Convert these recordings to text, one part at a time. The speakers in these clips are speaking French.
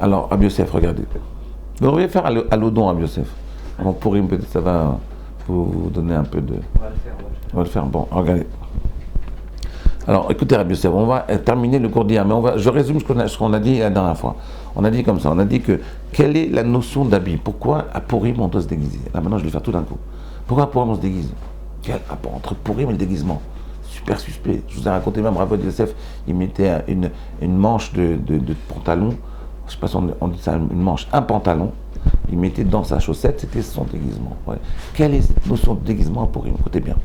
Alors, Rabbi Yosef, regardez. Vous devriez faire à l'odon, Rabbi Yosef. Bon, pour une petite, ça va vous donner un peu de... On va le faire. Bon, regardez. Alors, écoutez, Rabbi Yosef, on va terminer le cours d'hier, mais je résume ce qu'on a dit la dernière fois. On a dit comme ça, on a dit que, quelle est la notion d'habit? Pourquoi à Purim on doit se déguiser? Là, maintenant, je vais faire tout d'un coup. Pourquoi à Purim on se déguise? Quel rapport entre Purim et le déguisement? Super suspect. Je vous ai raconté même, Rabbi Yosef, il mettait une manche de pantalon, je ne sais pas si on dit ça, une manche, un pantalon, il mettait dans sa chaussette, c'était son déguisement. Ouais. Quelle est cette notion de déguisement pour Purim? Écoutez bien.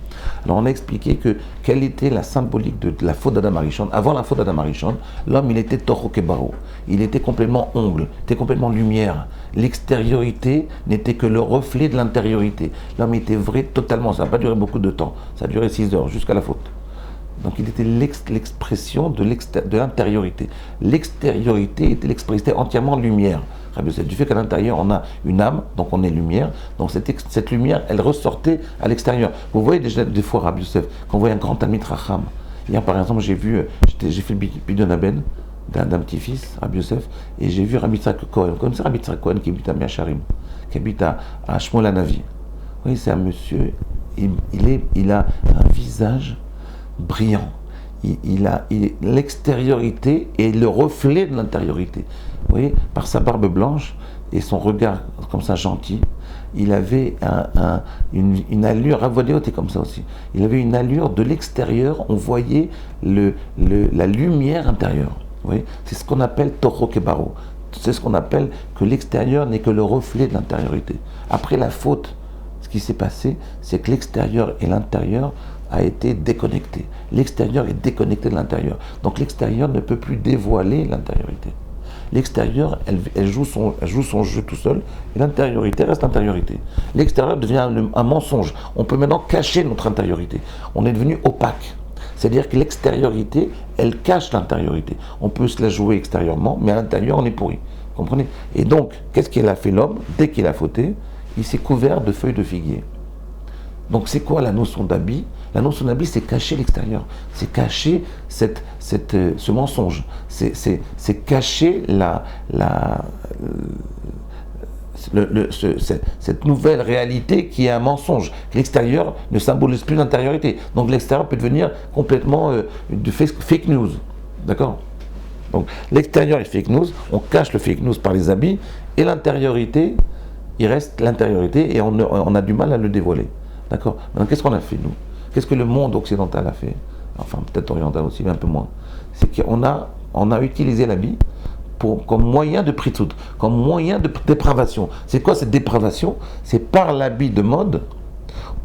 Alors on a expliqué quelle était la symbolique de la faute d'Adam Arishon. Avant la faute d'Adam Arishon, l'homme il était Toro Kebaro. Il était complètement ongle, était complètement lumière. L'extériorité n'était que le reflet de l'intériorité. L'homme était vrai totalement, ça n'a pas duré beaucoup de temps. Ça a duré 6 heures jusqu'à la faute. Donc il était l'expression de l'intériorité. L'extériorité était l'expression entièrement lumière. Du fait qu'à l'intérieur on a une âme, donc on est lumière, donc cette lumière elle ressortait à l'extérieur. Vous voyez déjà des fois Rabbi Yosef, quand vous voyez un grand Talmid Racham, hier par exemple j'ai fait le bidon Aben d'un petit-fils, Rabbi Yosef, et j'ai vu Rabbi Yitzhak Cohen. Vous connaissez Rabbi Yitzhak Cohen qui habite à Meacharim, qui habite à Shmuel Hanavi. Vous voyez, c'est un monsieur, il a un visage brillant. L'extériorité est le reflet de l'intériorité. Vous voyez, par sa barbe blanche et son regard comme ça gentil, il avait une allure, Ravodéot est comme ça aussi, il avait une allure de l'extérieur, on voyait la lumière intérieure. Vous voyez, c'est ce qu'on appelle Toro Kebaro. C'est ce qu'on appelle que l'extérieur n'est que le reflet de l'intériorité. Après la faute, ce qui s'est passé, c'est que l'extérieur et l'intérieur a été déconnecté. L'extérieur est déconnecté de l'intérieur. Donc l'extérieur ne peut plus dévoiler l'intériorité. L'extérieur, elle joue son jeu tout seul, et l'intériorité reste intériorité. L'extérieur devient un mensonge. On peut maintenant cacher notre intériorité. On est devenu opaque. C'est-à-dire que l'extériorité, elle cache l'intériorité. On peut se la jouer extérieurement, mais à l'intérieur, on est pourri. Vous comprenez? Et donc, qu'est-ce qu'il a fait l'homme? Dès qu'il a fauté, il s'est couvert de feuilles de figuier. Donc c'est quoi la notion d'habit? La notion d'habit, c'est cacher l'extérieur, c'est cacher ce mensonge, c'est cacher cette nouvelle réalité qui est un mensonge. L'extérieur ne symbolise plus l'intériorité. Donc l'extérieur peut devenir complètement du fake news. D'accord? Donc l'extérieur est fake news, on cache le fake news par les habits, et l'intériorité, il reste l'intériorité, et on a du mal à le dévoiler. D'accord? Maintenant, qu'est-ce qu'on a fait, nous? Qu'est-ce que le monde occidental a fait? Enfin, peut-être oriental aussi, mais un peu moins. C'est qu'on a utilisé l'habit comme moyen de pritzout, comme moyen de dépravation. C'est quoi cette dépravation? C'est par l'habit de mode,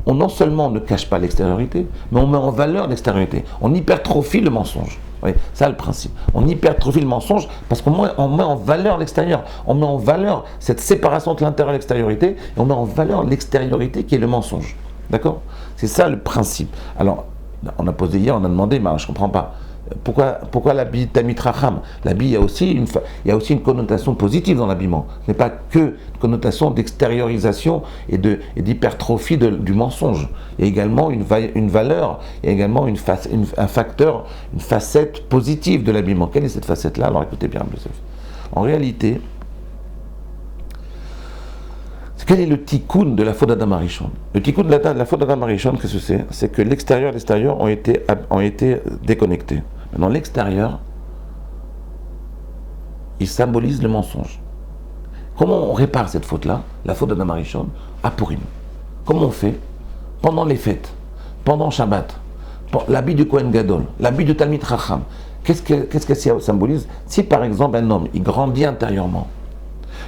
on non seulement ne cache pas l'extériorité, mais on met en valeur l'extériorité. On hypertrophie le mensonge. Oui, c'est ça le principe. On hypertrophie le mensonge parce qu'on met en valeur l'extérieur. On met en valeur cette séparation entre l'intérieur et l'extériorité, et on met en valeur l'extériorité qui est le mensonge. D'accord? C'est ça le principe. Alors, on a posé hier, on a demandé, mais je ne comprends pas. Pourquoi l'habit Talmid Racham? L'habit, il y a aussi une connotation positive dans l'habillement. Ce n'est pas que une connotation d'extériorisation et d'hypertrophie du mensonge. Il y a également une valeur, il y a également un facteur, une facette positive de l'habillement. Quelle est cette facette-là? Alors écoutez bien, Yosef. En réalité, quel est le tikkun de la faute d'Adam Arishon? Le tikkun de la faute d'Adam Arishon, qu'est-ce que c'est? C'est que l'extérieur et l'extérieur ont été déconnectés. Maintenant, l'extérieur, il symbolise le mensonge. Comment on répare cette faute-là, la faute d'Adam Arishon, à Purim? Comment on fait? Pendant les fêtes, pendant Shabbat, l'habit du Kohen Gadol, l'habit du Talmid Racham, qu'est-ce que ça symbolise? Si par exemple un homme, il grandit intérieurement,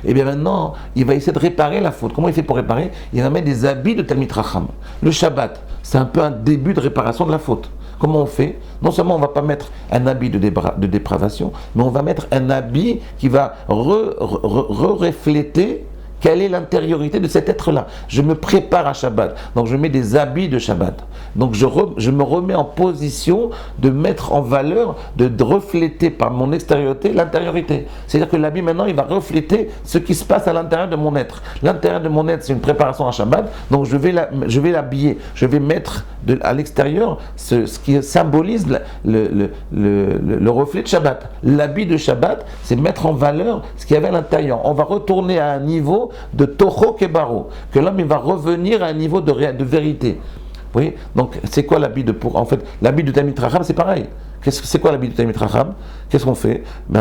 et bien maintenant, il va essayer de réparer la faute. Comment il fait pour réparer? Il va mettre des habits de Talmid Racham. Le Shabbat, c'est un peu un début de réparation de la faute. Comment on fait? Non seulement on ne va pas mettre un habit de dépravation, mais on va mettre un habit qui va refléter quelle est l'intériorité de cet être-là. Je me prépare à Shabbat, donc je mets des habits de Shabbat. Donc je me remets en position de mettre en valeur, de refléter par mon extériorité l'intériorité. C'est-à-dire que l'habit maintenant, il va refléter ce qui se passe à l'intérieur de mon être. L'intérieur de mon être, c'est une préparation à Shabbat, donc je vais l'habiller, je vais mettre à l'extérieur ce qui symbolise le reflet de Shabbat. L'habit de Shabbat, c'est mettre en valeur ce qu'il y avait à l'intérieur. On va retourner à un niveau de Toho Kebaro, que l'homme il va revenir à un niveau de vérité. Oui, donc c'est quoi l'habit de pour? En fait, l'habit de Talmid Chacham, c'est pareil. C'est quoi l'habit de Talmid Chacham? Qu'est-ce qu'on fait? Il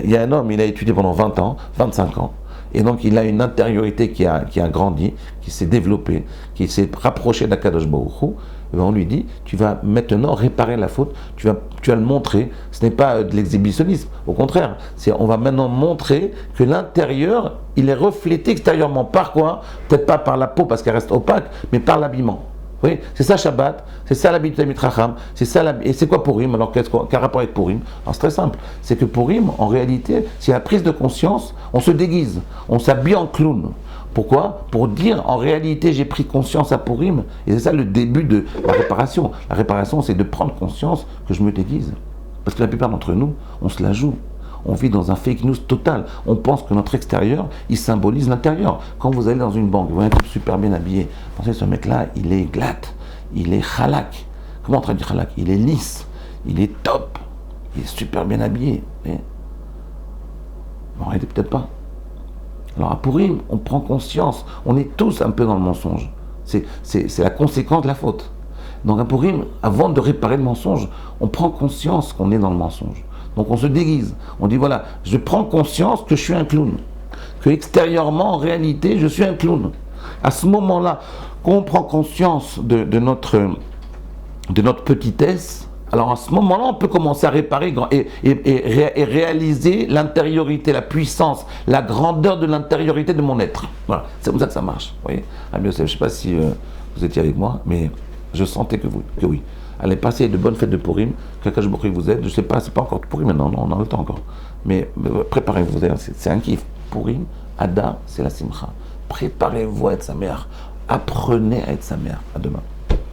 y a un homme, il a étudié pendant 20 ans, 25 ans, et donc il a une intériorité qui a grandi, qui s'est développée, qui s'est rapprochée d'Akadosh Baruch Hu. Et on lui dit, tu vas maintenant réparer la faute, tu vas le montrer. Ce n'est pas de l'exhibitionnisme, au contraire. On va maintenant montrer que l'intérieur, il est reflété extérieurement. Par quoi? Peut-être pas par la peau parce qu'elle reste opaque, mais par l'habillement. Oui, c'est ça Shabbat, c'est ça l'habit de Talmid Chacham, c'est ça et c'est quoi Purim? Alors quel rapport avec Purim? Alors c'est très simple, c'est que Purim, en réalité, c'est la prise de conscience, on se déguise, on s'habille en clown. Pourquoi? Pour dire, en réalité, j'ai pris conscience à Purim, et c'est ça le début de la réparation. La réparation, c'est de prendre conscience que je me déguise. Parce que la plupart d'entre nous, on se la joue. On vit dans un fake news total. On pense que notre extérieur, il symbolise l'intérieur. Quand vous allez dans une banque, vous voyez un type super bien habillé. Pensez, ce mec-là, il est glatt, il est halak. Comment on traduit halak? Il est lisse, il est top, il est super bien habillé. Mais en réalité, peut-être pas. Alors à Purim, on prend conscience. On est tous un peu dans le mensonge. C'est la conséquence de la faute. Donc à Purim, avant de réparer le mensonge, on prend conscience qu'on est dans le mensonge. Donc on se déguise. On dit voilà, je prends conscience que je suis un clown. Que extérieurement, en réalité, je suis un clown. À ce moment-là, quand on prend conscience de notre petitesse, alors à ce moment-là, on peut commencer à réparer et réaliser l'intériorité, la puissance, la grandeur de l'intériorité de mon être. Voilà, c'est comme ça que ça marche. Vous voyez, Rabbi Yosef, je ne sais pas si vous étiez avec moi, mais je sentais que oui. Allez, passez de bonnes fêtes de Purim, qu'Akadosh Baruch Hu vous aide. Je ne sais pas, c'est pas encore Purim maintenant, non, on a le temps encore. Mais préparez-vous, c'est un kiff. Purim, Adar, c'est la Simcha. Préparez-vous à être sa mère. Apprenez à être sa mère. À demain.